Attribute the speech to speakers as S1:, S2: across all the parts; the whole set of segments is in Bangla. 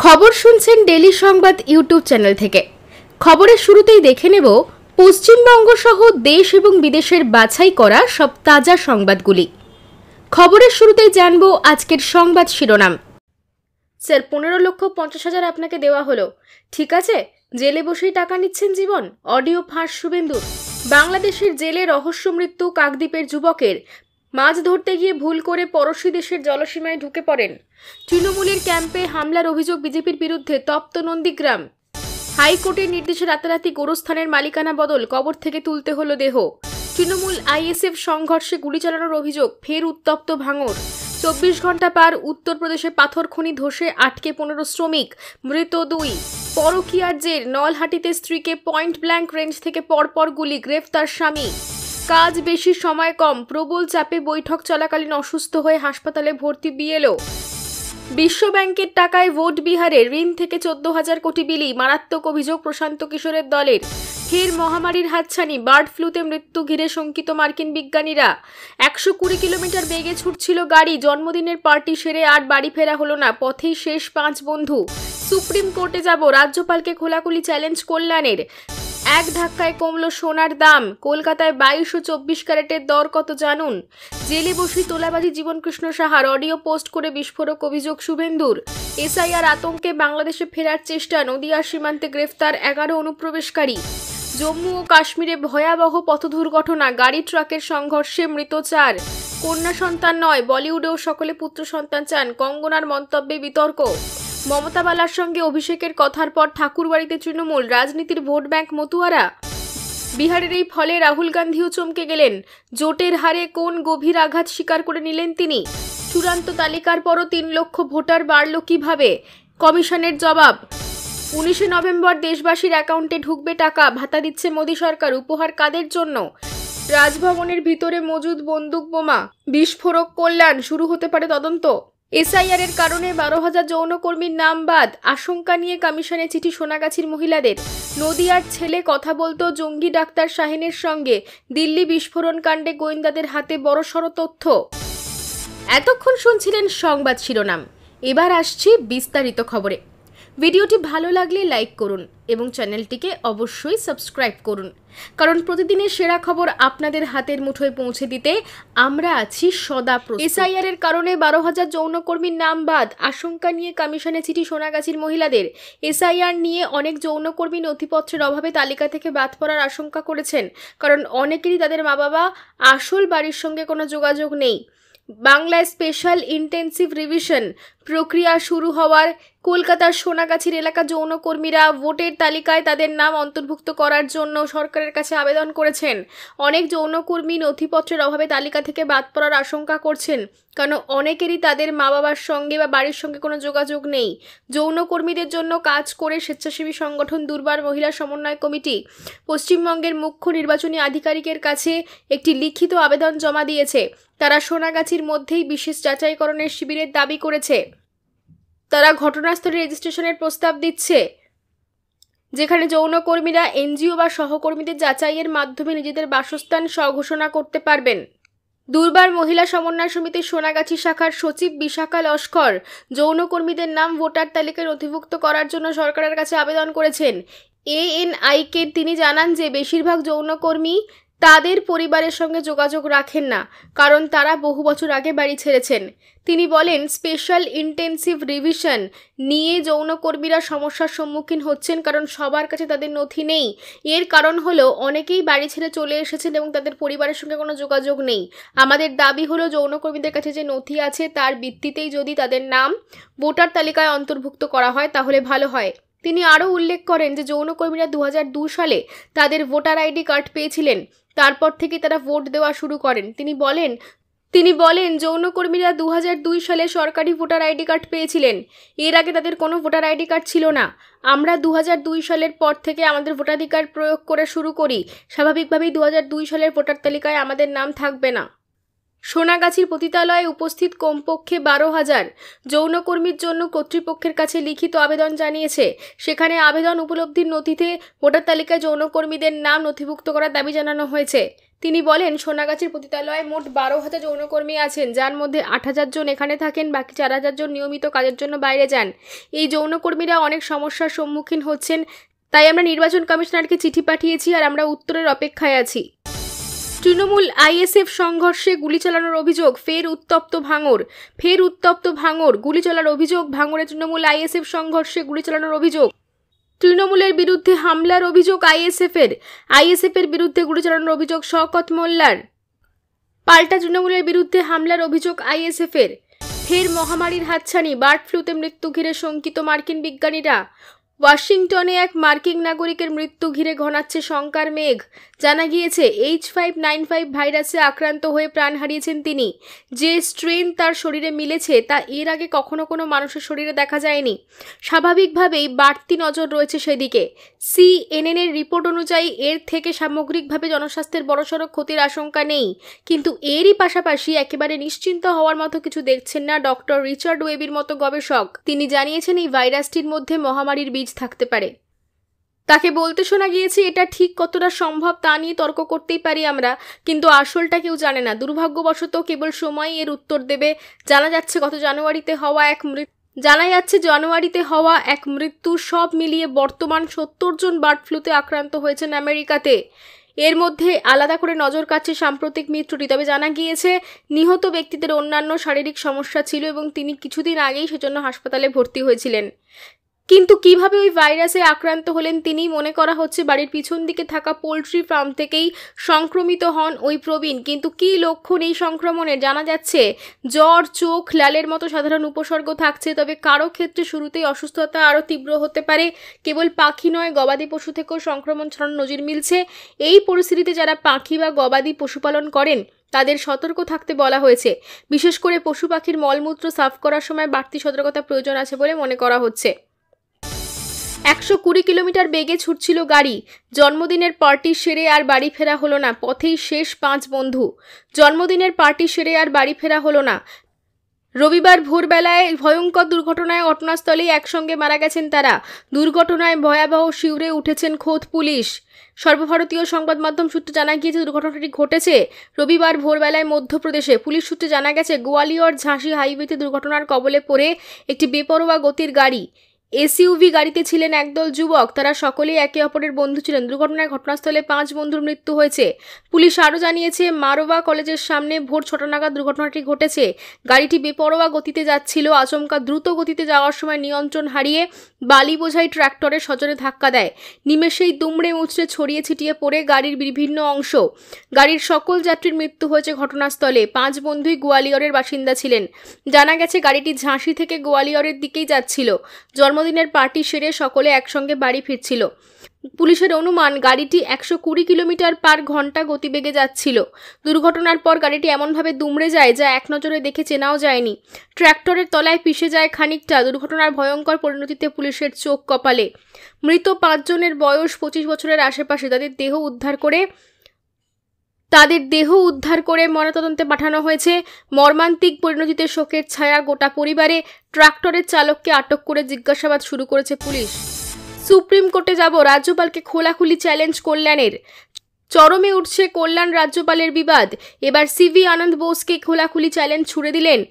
S1: খবর শুনছেন ডেলি সংবাদ ইউটিউব চ্যানেল থেকে। খবরের শুরুতেই দেখে নেব পশ্চিমবঙ্গ সহ দেশ এবং বিদেশের বাছাই করা সব তাজা সংবাদগুলি। খবরের শুরুতেই জানব আজকের সংবাদ শিরোনাম। স্যার, 15,50,000 আপনাকে দেওয়া হলো, ঠিক আছে? জেলে বসেই টাকা নিচ্ছেন জীবন। অডিও ফাঁস শুভেন্দুর। বাংলাদেশের জেলে রহস্য মৃত্যু কাকদ্বীপের যুবকের। মাছ ধরতে গিয়ে ভুল করে পড়শি দেশের জলসীমায় ঢুকে পড়েন। তৃণমূলের ক্যাম্পে হামলার অভিযোগ বিজেপির বিরুদ্ধে, তপ্ত নন্দীগ্রাম। হাইকোর্টের নির্দেশে রাতারাতি গোরস্থানের মালিকানা বদল, কবর থেকে তুলতে হলো দেহ। তৃণমূল আইএসএফ সংঘর্ষে গুলি চালানোর অভিযোগ, ফের উত্তপ্ত ভাঙড়। 24 ঘন্টা পার, উত্তরপ্রদেশে পাথর খনি ধসে আটকে 15 শ্রমিক, মৃত 2। পরকীয়ার জের, নলহাটিতে স্ত্রীকে পয়েন্ট ব্ল্যাঙ্ক রেঞ্জ থেকে পরপর গুলি, গ্রেফতার স্বামী। কাজ বেশি, সময় কম, প্রবল চাপে বৈঠক চলাকালীন অসুস্থ হয়ে হাসপাতালে ভর্তি বিএলও। বিশ্বব্যাংকের টাকায় ভোট বিহারে, ঋণ থেকে 14,000 কোটি বিলি, মারাত্মক অভিযোগ প্রশান্ত কিশোরের দলের। ফের মহামারীর হাতছানি, বার্ড ফ্লুতে মৃত্যু ঘিরে শঙ্কিত মার্কিন বিজ্ঞানীরা। 120 কিলোমিটার বেগে ছুটছিল গাড়ি, জন্মদিনের পার্টি সেরে আর বাড়ি ফেরা হলো না, পথেই শেষ 5 বন্ধু। সুপ্রিম কোর্টে যাব, রাজ্যপালকে খোলাখুলি চ্যালেঞ্জ কল্যাণের। এক ধাক্কায় কমলো সোনার দাম, কলকাতায় 22 ও 24 ক্যারেটের দর কত জানুন। জেলে বসে তোলাবাজি জীবনকৃষ্ণ সাহার, অডিও পোস্ট করে বিস্ফোরক অভিযোগ শুভেন্দুর। এসআইআর আতঙ্কে বাংলাদেশে ফেরার চেষ্টা, নদিয়ার সীমান্তে গ্রেফতার 11 অনুপ্রবেশকারী। জম্মু ও কাশ্মীরে ভয়াবহ পথ দুর্ঘটনা, গাড়ি ট্রাকের সংঘর্ষে মৃত 4। কন্যা সন্তান নয়, বলিউডেও সকলে পুত্র সন্তান চান, কঙ্গনার মন্তব্যে বিতর্ক। মমতা বালার সঙ্গে অভিষেকের কথার পর ঠাকুরবাড়িতে তৃণমূল, রাজনীতির ভোট ব্যাংক মতুয়ারা। বিহারের এই ফলে রাহুল গান্ধীও চমকে গেলেন, জোটের হারে কোন গভীর আঘাত স্বীকার করে নিলেন তিনি। চূড়ান্ত তালিকার পরও 3 লক্ষ ভোটার বাড়ল কিভাবে? কমিশনের জবাব। 19 নভেম্বর দেশবাসীর অ্যাকাউন্টে ঢুকবে টাকা, ভাতা দিচ্ছে মোদী সরকার, উপহার কাদের জন্য? রাজভবনের ভিতরে মজুদ বন্দুক বোমা, বিস্ফোরক কল্যাণ, শুরু হতে পারে তদন্ত। এসআইআর এর কারণে 12,000 যৌনকর্মীর নাম বাদ, আশঙ্কা নিয়ে কমিশনে চিঠি সোনাগাছির মহিলাদের। নদিয়ার ছেলে কথা বলতো জঙ্গি ডাক্তার শাহিনের সঙ্গে, দিল্লি বিস্ফোরণ কাণ্ডে গোয়েন্দাদের হাতে বড়সড় তথ্য। এতক্ষণ শুনছিলেন সংবাদ শিরোনাম, এবার আসছি বিস্তারিত খবরে। ভিডিওটি ভালো লাগলে লাইক করুন এবং চ্যানেলটিকে অবশ্যই সাবস্ক্রাইব করুন, কারণ প্রতিদিনের সেরা খবর আপনাদের হাতের মুঠোয় পৌঁছে দিতে আমরা আছি সদা প্রস্তুত। এসআইআর এর কারণে 12,000 যৌনকর্মীর নাম বাদ, আশঙ্কা নিয়ে কমিশনে চিঠি সোনাগাছির মহিলাদের। এসআইআর নিয়ে অনেক যৌনকর্মী নথিপত্রের অভাবে তালিকা থেকে বাদ পড়ার আশঙ্কা করেছেন, কারণ অনেকেরই তাদের মা বাবা আসল বাড়ির সঙ্গে কোনো যোগাযোগ নেই। বাংলায় স্পেশাল ইন্টেন্সিভ রিভিশন প্রক্রিয়া শুরু হওয়ার কলকাতার সোনাগাছির এলাকা যৌনকর্মীরা ভোটের তালিকায় তাদের নাম অন্তর্ভুক্ত করার জন্য সরকারের কাছে আবেদন করেছেন। অনেক যৌনকর্মী নথিপত্রের অভাবে তালিকা থেকে বাদ পড়ার আশঙ্কা করছেন, কারণ অনেকেরই তাদের মা বাবার সঙ্গে বা বাড়ির সঙ্গে কোনো যোগাযোগ নেই। যৌনকর্মীদের জন্য কাজ করে স্বেচ্ছাসেবী সংগঠন দুর্বার মহিলা সমন্বয় কমিটি পশ্চিমবঙ্গের মুখ্য নির্বাচনী আধিকারিকের কাছে একটি লিখিত আবেদন জমা দিয়েছে। তারা সোনাগাছির মধ্যেই বিশেষ যাচাইকরণের শিবিরের দাবি করেছে। তারা ঘটনাস্থলে রেজিস্ট্রেশনের প্রস্তাব দিচ্ছে, যেখানে যৌনকর্মীরা এনজিও বা সহকর্মীদের যাচাইয়ের মাধ্যমে নিজেদের বাসস্থান স্বঘোষণা করতে পারবেন। দুর্বার মহিলা সমন্বয় সমিতির সোনাগাছি শাখার সচিব বিশাখা লস্কর যৌনকর্মীদের নাম ভোটার তালিকায় নথিভুক্ত করার জন্য সরকারের কাছে আবেদন করেছেন। এএনআইকে তিনি জানান যে বেশিরভাগ যৌনকর্মী তাদের পরিবারের সঙ্গে যোগাযোগ রাখেন না, কারণ তারা বহু বছর আগে বাড়ি ছেড়েছেন। তিনি বলেন, স্পেশাল ইন্টেন্সিভ রিভিশন নিয়ে যৌনকর্মীরা সমস্যার সম্মুখীন হচ্ছেন, কারণ সবার কাছে তাদের নথি নেই। এর কারণ হলো অনেকেই বাড়ি ছেড়ে চলে এসেছেন এবং তাদের পরিবারের সঙ্গে কোনো যোগাযোগ নেই। আমাদের দাবি হলো যৌনকর্মীদের কাছে যে নথি আছে তার ভিত্তিতেই যদি তাদের নাম ভোটার তালিকায় অন্তর্ভুক্ত করা হয় তাহলে ভালো হয়। তিনি আরও উল্লেখ করেন যে যৌনকর্মীরা 2002 সালে তাদের ভোটার আইডি কার্ড পেয়েছিলেন, তারপর থেকে তারা ভোট দেওয়া শুরু করেন। তিনি বলেন যৌনকর্মীরা 2002 সালে সরকারি ভোটার আইডি কার্ড পেয়েছিলেন, এর আগে তাদের কোনো ভোটার আইডি কার্ড ছিল না। আমরা 2002 সালের পর থেকে আমাদের ভোটাধিকার প্রয়োগ করে শুরু করি, স্বাভাবিকভাবেই 2002 সালের ভোটার তালিকায় আমাদের নাম থাকবে না। সোনাগাছির পতিতালয়ে উপস্থিত কমপক্ষে 12,000 যৌনকর্মীর জন্য কর্তৃপক্ষের কাছে লিখিত আবেদন জানিয়েছে। সেখানে আবেদন উপলব্ধির নথিতে ভোটার তালিকায় যৌনকর্মীদের নাম নথিভুক্ত করার দাবি জানানো হয়েছে। তিনি বলেন, সোনাগাছির পতিতালয়ে মোট 12,000 যৌনকর্মী আছেন, যার মধ্যে 8,000 জন এখানে থাকেন, বাকি 4,000 জন নিয়মিত কাজের জন্য বাইরে যান। এই যৌনকর্মীরা অনেক সমস্যার সম্মুখীন হচ্ছেন, তাই আমরা নির্বাচন কমিশনারকে চিঠি পাঠিয়েছি আর আমরা উত্তরের অপেক্ষায় আছি। তৃণমূল আইএসএফ সংঘর্ষে গুলি চালানোর অভিযোগ, ফের উত্তপ্ত ভাঙড়। গুলি চালানোর অভিযোগ, ভাঙড়ে তৃণমূল আইএসএফ সংঘর্ষে গুলি চালানোর অভিযোগ। তৃণমূলের বিরুদ্ধে হামলার অভিযোগ আইএসএফের বিরুদ্ধে গুলি চালানোর অভিযোগ শওকত মোল্লার। পাল্টা তৃণমূলের বিরুদ্ধে হামলার অভিযোগ আইএসএফের। ফের মহামারীর হাতছানি, বার্ড ফ্লুতে মৃত্যু ঘিরে শঙ্কিত মার্কিন বিজ্ঞানীরা। ওয়াশিংটনে এক মার্কিন নাগরিকের মৃত্যু ঘিরে ঘনাচ্ছে শঙ্কার মেঘ। জানা গিয়েছে H5N5 ভাইরাসে আক্রান্ত হয়ে প্রাণ হারিয়েছেন তিনি। যে স্ট্রেন তার শরীরে মিলেছে তা এর আগে কখনো কোনো মানুষের শরীরে দেখা যায়নি। স্বাভাবিকভাবেই বাড়তি নজর রয়েছে সেদিকে। CNN এর রিপোর্ট অনুযায়ী এর থেকে সামগ্রিকভাবে জনস্বাস্থ্যের বড়সড় ক্ষতির আশঙ্কা নেই, কিন্তু এরই পাশাপাশি একেবারে নিশ্চিন্ত হওয়ার মতো কিছু দেখছেন না ডক্টর রিচার্ড ওয়েবির মতো গবেষক। তিনি জানিয়েছেন এই ভাইরাসটির মধ্যে মহামারীর বীজ থাকতে পারে। তাকে বলতে শোনা গিয়েছে, এটা ঠিক কতটা সম্ভব তা নিয়ে তর্ক করতেই পারি আমরা, কিন্তু আসলটা কেউ জানে না। দুর্ভাগ্যবশত কেবল সময় এর উত্তর দেবে। জানা যাচ্ছে জানুয়ারিতে হওয়া এক মৃত্যু সব মিলিয়ে বর্তমান 70 জন বার্ড ফ্লুতে আক্রান্ত হয়েছেন আমেরিকাতে। এর মধ্যে আলাদা করে নজর কাটছে সাম্প্রতিক মৃত্যুটি। তবে জানা গিয়েছে নিহত ব্যক্তিদের অন্যান্য শারীরিক সমস্যা ছিল এবং তিনি কিছুদিন আগেই সেজন্য হাসপাতালে ভর্তি হয়েছিলেন। কিন্তু কিভাবে ওই ভাইরাসে আক্রান্ত হলেন তিনি? মনে করা হচ্ছে বাড়ির পিছন দিকে থাকা পোল্ট্রি ফার্ম থেকেই সংক্রমিত হন ওই প্রবীণ। কিন্তু কী লক্ষণ এই সংক্রমণের? জানা যাচ্ছে জ্বর, চোখ লালের মতো সাধারণ উপসর্গ থাকছে, তবে কারো ক্ষেত্রে শুরুতেই অসুস্থতা আরও তীব্র হতে পারে। কেবল পাখি নয়, গবাদি পশু থেকেও সংক্রমণ ছড়ানোর নজির মিলছে। এই পরিস্থিতিতে যারা পাখি বা গবাদি পশুপালন করেন তাদের সতর্ক থাকতে বলা হয়েছে। বিশেষ করে পশু পাখির মলমূত্র সাফ করার সময় বাড়তি সতর্কতা প্রয়োজন আছে বলে মনে করা হচ্ছে। 120 কিলোমিটার বেগে ছুটছিল গাড়ি। জন্মদিনের পার্টি সেরে আর বাড়ি ফেরা হলো না, পথেই শেষ 5 বন্ধু। জন্মদিনের পার্টি সেরে আর বাড়ি ফেরা হলো না। রবিবার ভোরবেলায় ভয়ঙ্কর দুর্ঘটনায় ঘটনাস্থলেই একসঙ্গে মারা গেছেন তারা। দুর্ঘটনায় ভয়াবহ শিউরে উঠেছেন খোদ পুলিশ। সর্বভারতীয় সংবাদ মাধ্যম সূত্রে জানা গিয়েছে দুর্ঘটনাটি ঘটেছে রবিবার ভোরবেলায় মধ্যপ্রদেশে। পুলিশ সূত্রে জানা গেছে গোয়ালিয়র ঝাঁসি হাইওয়েতে দুর্ঘটনার কবলে পড়ে একটি বেপরোয়া গতির গাড়ি। এসইউভি গাড়িতে ছিলেন একদল যুবক, তারা সকলেই একে অপরের বন্ধু ছিলেন। দুর্ঘটনায় ঘটনাস্থলে 5 বন্ধুর মৃত্যু হয়েছে। পুলিশ আরও জানিয়েছে মারোয়া কলেজের সামনে ভোর 6টা নাগাদ দুর্ঘটনাটি ঘটেছে। গাড়িটি বেপরোয়া গতিতে যাচ্ছিল। আচমকা দ্রুত গতিতে যাওয়ার সময় নিয়ন্ত্রণ হারিয়ে বালি বোঝাই ট্রাক্টরে সজোরে ধাক্কা দেয়। নিমেষেই দুমড়ে মুচড়ে ছড়িয়ে ছিটিয়ে পড়ে গাড়ির বিভিন্ন অংশ। গাড়ির সকল যাত্রীর মৃত্যু হয়েছে ঘটনাস্থলে। 5 বন্ধুই গোয়ালিয়রের বাসিন্দা ছিলেন। জানা গেছে গাড়িটি ঝাঁসি থেকে গোয়ালিয়রের দিকেই যাচ্ছিল। জন্মদিনের পার্টি সেরে সকলে একসঙ্গে বাড়ি ফিরছিল। পুলিশের অনুমান গাড়িটি 120 কিলোমিটার পার ঘন্টা গতিবেগে যাচ্ছিল। দুর্ঘটনার পর গাড়িটি এমনভাবে দুমড়ে যায় যা এক নজরে দেখে চেনাও যায়নি। ট্র্যাক্টরের তলায় পিষে যায় খানিকটা। দুর্ঘটনার ভয়ঙ্কর পরিণতিতে পুলিশের চোখ কপালে। মৃত 5 জনের বয়স 25 বছরের আশেপাশে। তাদের দেহ উদ্ধার করে ময়নাতদন্তে পাঠানো হয়েছে। মর্মান্তিক পরিণতিতে শোকের ছায়া গোটা পরিবারে। ট্রাক্টরের চালককে আটক করে জিজ্ঞাসাবাদ শুরু করেছে পুলিশ। সুপ্রিম কোর্টে যাব, রাজ্যপালকে খোলাখুলি চ্যালেঞ্জ কল্যাণের। চরমে উঠছে কল্যাণ রাজ্যপালের বিবাদ। এবার সিভি আনন্দ বোসকে খোলাখুলি চ্যালেঞ্জ ছুড়ে দিলেন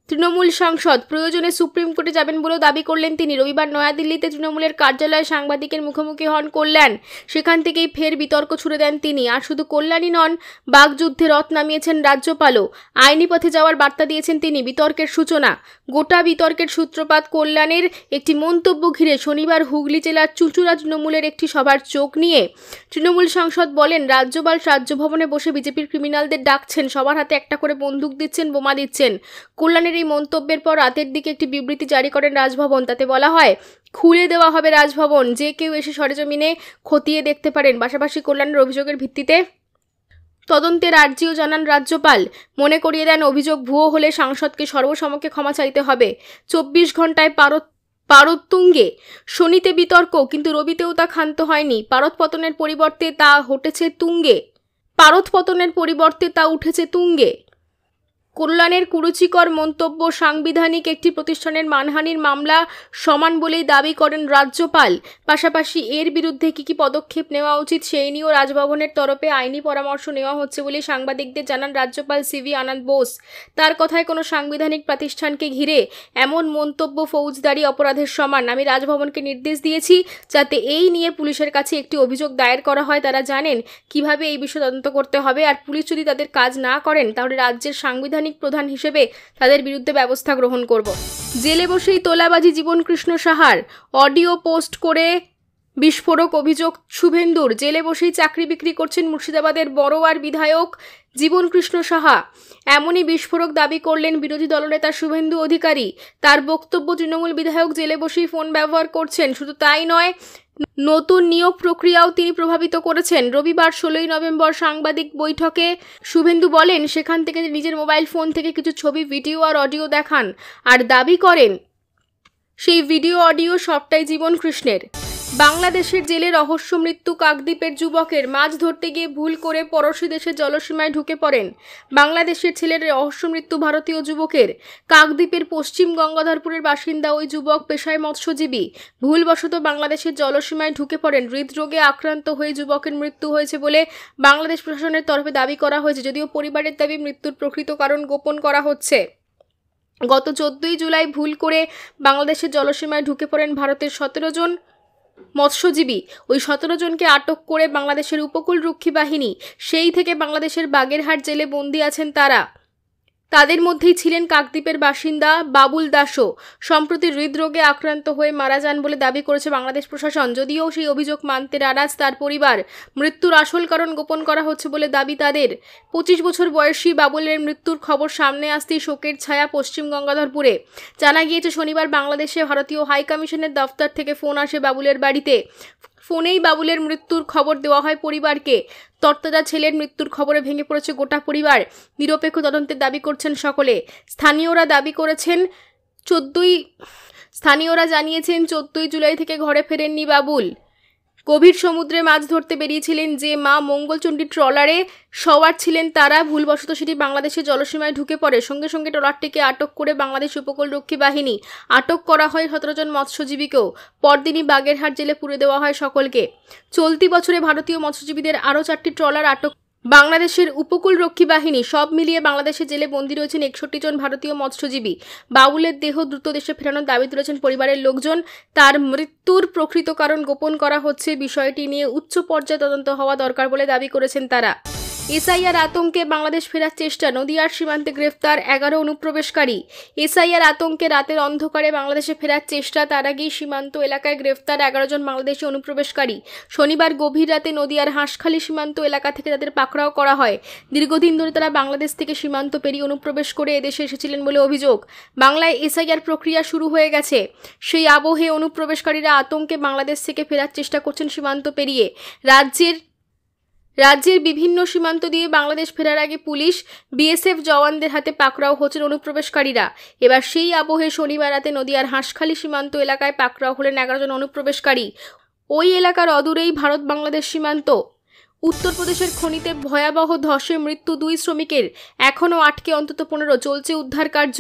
S1: তৃণমূল সাংসদ। প্রয়োজনে সুপ্রিম কোর্টে যাবেন বলেও দাবি করলেন তিনি। রবিবার নয়াদিল্লিতে তৃণমূলের কার্যালয়ে সাংবাদিকের মুখোমুখি হন কল্যাণ। সেখান থেকেই ফের বিতর্ক ছুড়ে দেন তিনি। আর শুধু কল্যাণই নন, বাগযুদ্ধে রথ নামিয়েছেন রাজ্যপালও। আইনি পথে যাওয়ার বার্তা দিয়েছেন তিনি। বিতর্কের সূচনা। গোটা বিতর্কের সূত্রপাত কল্যাণের একটি মন্তব্য ঘিরে। শনিবার হুগলি জেলার চুঁচুড়া তৃণমূলের একটি সভার চোখ নিয়ে তৃণমূল সাংসদ বলেন, রাজ্যপাল রাজ্যভবনে বসে বিজেপির ক্রিমিনালদের ডাকছেন, সবার হাতে একটা করে বন্দুক দিচ্ছেন, বোমা দিচ্ছেন। কল্যাণের এই মন্তব্যের পর রাতের দিকে একটি বিবৃতি জারি করেন রাজভবন। তাতে বলা হয়, খুলে দেওয়া হবে রাজভবন, যে কেউ এসে সরেজমিনে খতিয়ে দেখতে পারেন। পাশাপাশি কল্যাণের অভিযোগের ভিত্তিতে তদন্তের আর্জিও জানান রাজ্যপাল। মনে করিয়ে দেন, অভিযোগ ভুয়ো হলে সাংসদকে সর্বসমক্ষে ক্ষমা চাইতে হবে। 24 ঘন্টায় পারদ তুঙ্গে। শনিতে বিতর্ক, কিন্তু রবিতেও তা ক্ষান্ত হয়নি। পারদ পতনের পরিবর্তে তা উঠেছে তুঙ্গে। কল্যাণের কুরুচিকর মন্তব্য সাংবিধানিক একটি প্রতিষ্ঠানের মানহানির মামলা সমান বলেই দাবি করেন রাজ্যপাল। পাশাপাশি এর বিরুদ্ধে কি পদক্ষেপ নেওয়া উচিত সেই নিয়েও রাজভবনের তরফে আইনি পরামর্শ নেওয়া হচ্ছে বলে সাংবাদিকদের জানান রাজ্যপাল সিভি আনন্দ বোস। তার কথায় কোনো সাংবিধানিক প্রতিষ্ঠানকে ঘিরে এমন মন্তব্য ফৌজদারি অপরাধের সমান। আমি রাজভবনকে নির্দেশ দিয়েছি যাতে এই নিয়ে পুলিশের কাছে একটি অভিযোগ দায়ের করা হয়। তারা জানেন কিভাবে এই বিষয়ে তদন্ত করতে হবে, আর পুলিশ যদি তাদের কাজ না করেন তাহলে রাজ্যের সাংবিধানিক প্রধান হিসেবে তাদের বিরুদ্ধে ব্যবস্থা গ্রহণ করব। জেলে বসেই তোলাবাজি জীবনকৃষ্ণ সাহার, অডিও পোস্ট করে বিস্ফোরক অভিযোগ শুভেন্দুর। জেলে বসেই চাকরি বিক্রি করছেন মুর্শিদাবাদের বড়োয়ার বিধায়ক জীবনকৃষ্ণ সাহা। এমনই বিস্ফোরক দাবি করলেন বিরোধী দলনেতা শুভেন্দু অধিকারী। তার বক্তব্য, তৃণমূল বিধায়ক জেলে বসেই ফোন ব্যবহার করছেন, শুধু তাই নয়, নতুন নিয়োগ প্রক্রিয়াও তিনি প্রভাবিত করেছেন। রবিবার 16 নভেম্বর সাংবাদিক বৈঠকে শুভেন্দু বলেন সেখান থেকে নিজের মোবাইল ফোন থেকে কিছু ছবি, ভিডিও আর অডিও দেখান আর দাবি করেন সেই ভিডিও অডিও সবটাই জীবনকৃষ্ণের। বাংলাদেশের জেলে রহস্য মৃত্যু কাকদ্বীপের যুবকের। মাছ ধরতে গিয়ে ভুল করে পড়শি দেশের জলসীমায় ঢুকে পড়েন। বাংলাদেশের ছেলের রহস্য মৃত্যু ভারতীয় যুবকের। কাকদ্বীপের পশ্চিম গঙ্গাধরপুরের বাসিন্দা ওই যুবক পেশায় মৎস্যজীবী। ভুলবশত বাংলাদেশের জলসীমায় ঢুকে পড়েন। হৃদরোগে আক্রান্ত হয়ে যুবকের মৃত্যু হয়েছে বলে বাংলাদেশ প্রশাসনের তরফে দাবি করা হয়েছে, যদিও পরিবারের দাবি মৃত্যুর প্রকৃত কারণ গোপন করা হচ্ছে। গত 14 জুলাই ভুল করে বাংলাদেশের জলসীমায় ঢুকে পড়েন ভারতের 17 জন মৎস্যজীবী। ওই 17 জনকে আটক করে বাংলাদেশের উপকূলরক্ষী বাহিনী। সেই থেকে বাংলাদেশের বাগেরহাট জেলে বন্দী আছেন তারা। তাদের মধ্যেই ছিলেন কাকদ্বীপের বাসিন্দা বাবুল দাসও। সম্প্রতি হৃদরোগে আক্রান্ত হয়ে মারা যান বলে দাবি করেছে বাংলাদেশ প্রশাসন, যদিও সেই অভিযোগ মানতে নারাজ তার পরিবার। মৃত্যুর আসল কারণ গোপন করা হচ্ছে বলে দাবি তাদের। 25 বছর বয়সী বাবুলের মৃত্যুর খবর সামনে আসতেই শোকের ছায়া পশ্চিম গঙ্গাধরপুরে। জানা গিয়েছে শনিবার বাংলাদেশে ভারতীয় হাই কমিশনের দফতর থেকে ফোন আসে বাবুলের বাড়িতে। ফোনেই বাবুলের মৃত্যুর খবর দেওয়া হয় পরিবারকে। তরতাজা ছেলের মৃত্যুর খবরে ভেঙে পড়েছে গোটা পরিবার। নিরপেক্ষ তদন্তের দাবি করছেন সকলে। স্থানীয়রা জানিয়েছেন 14 জুলাই থেকে ঘরে ফেরেননি বাবুল। গভীর সমুদ্রে মাছ ধরতে বেরিয়েছিলেন যে মা মঙ্গলচণ্ডী ট্রলারে সওয়ার ছিলেন তারা। ভুলবশত সেটি বাংলাদেশের জলসীমায় ঢুকে পড়ে। সঙ্গে সঙ্গে ট্রলারটিকে আটক করে বাংলাদেশ উপকূলরক্ষী বাহিনী। আটক করা হয় 17 জন মৎস্যজীবীকেও। পরদিনই বাগেরহাট জেলে পুরে দেওয়া হয় সকলকে। চলতি বছরে ভারতীয় মৎস্যজীবীদের আরও 4টি ট্রলার আটক বাংলাদেশের উপকূলরক্ষী বাহিনী। সব মিলিয়ে বাংলাদেশে জেলে বন্দী রয়েছেন 61 জন ভারতীয় মৎস্যজীবী। বাবুলের দেহ দ্রুত দেশে ফেরানোর দাবি তুলেছেন পরিবারের লোকজন। তার মৃত্যুর প্রকৃত কারণ গোপন করা হচ্ছে। বিষয়টি নিয়ে উচ্চ পর্যায়ে তদন্ত হওয়া দরকার বলে দাবি করেছেন তারা। এসআইআর আতঙ্কে বাংলাদেশ ফেরার চেষ্টা, নদিয়ার সীমান্তে গ্রেফতার 11 অনুপ্রবেশকারী। এসআইআর আতঙ্কে রাতের অন্ধকারে বাংলাদেশে ফেরার চেষ্টা, তার আগেই সীমান্ত এলাকায় গ্রেফতার 11 জন বাংলাদেশি অনুপ্রবেশকারী। শনিবার গভীর রাতে নদিয়ার হাঁসখালি সীমান্ত এলাকা থেকে তাদের পাকড়াও করা হয়। দীর্ঘদিন ধরে তারা বাংলাদেশ থেকে সীমান্ত পেরিয়ে অনুপ্রবেশ করে এদেশে এসেছিলেন বলে অভিযোগ। বাংলায় এসআইআর প্রক্রিয়া শুরু হয়ে গেছে। সেই আবহে অনুপ্রবেশকারীরা আতঙ্কে বাংলাদেশ থেকে ফেরার চেষ্টা করছেন সীমান্ত পেরিয়ে। রাজ্যের বিভিন্ন সীমান্ত দিয়ে বাংলাদেশ ফেরার আগে পুলিশ, বিএসএফ জওয়ানদের হাতে পাকড়াও হচ্ছেন অনুপ্রবেশকারীরা। এবার সেই আবহে শনিবার রাতে নদিয়ার হাঁসখালি সীমান্ত এলাকায় পাকড়াও হলেন 11 জন অনুপ্রবেশকারী। ওই এলাকার অদূরেই ভারত বাংলাদেশ সীমান্ত। উত্তরপ্রদেশের খনিতে ভয়াবহ ধসে মৃত্যু 2 শ্রমিকের। এখনও আটকে অন্তত 15, চলছে উদ্ধার কার্য।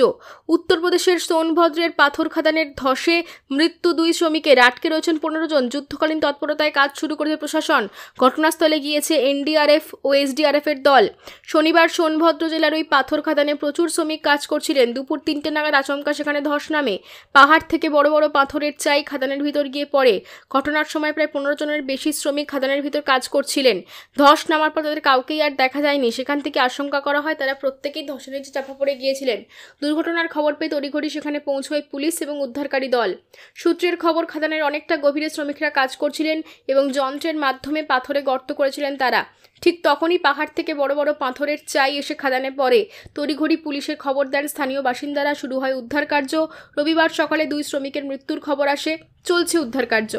S1: উত্তরপ্রদেশের সোনভদ্রের পাথর খাদানের ধসে মৃত্যু 2 শ্রমিকের। আটকে রয়েছেন 15 জন। যুদ্ধকালীন তৎপরতায় কাজ শুরু করেছে প্রশাসন। ঘটনাস্থলে গিয়েছে এনডিআরএফ ও এসডিআরএফ এর দল। শনিবার সোনভদ্র জেলার ওই পাথর খাদানে প্রচুর শ্রমিক কাজ করছিলেন। দুপুর 3টে নাগাদ আচমকা সেখানে ধস নামে। পাহাড় থেকে বড় বড় পাথরের চাই খাদানের ভিতর গিয়ে পড়ে। ঘটনার সময় প্রায় 15 জনের বেশি শ্রমিক খাদানের ভিতর কাজ করছিলেন। ধস নামার পর তাদের কাউকেই আর দেখা যায়নি। সেখান থেকে আশঙ্কা করা হয় তারা প্রত্যেকেই ধসের নিচে চাপা পড়ে গিয়েছিলেন। দুর্ঘটনার খবর পেয়ে তড়িঘড়ি সেখানে পৌঁছয় পুলিশ এবং উদ্ধারকারী দল। সূত্রের খবর, খাদানের অনেকটা গভীরে শ্রমিকরা কাজ করছিলেন এবং যন্ত্রের মাধ্যমে পাথরে গর্ত করেছিলেন তারা। ঠিক তখনই পাহাড় থেকে বড় বড় পাথরের চাই এসে খাদানে পড়ে। তড়িঘড়ি পুলিশের খবর দেন স্থানীয় বাসিন্দারা। শুরু হয় উদ্ধার কার্য। রবিবার সকালে 2 শ্রমিকের মৃত্যুর খবর আসে। চলছে উদ্ধার কার্য।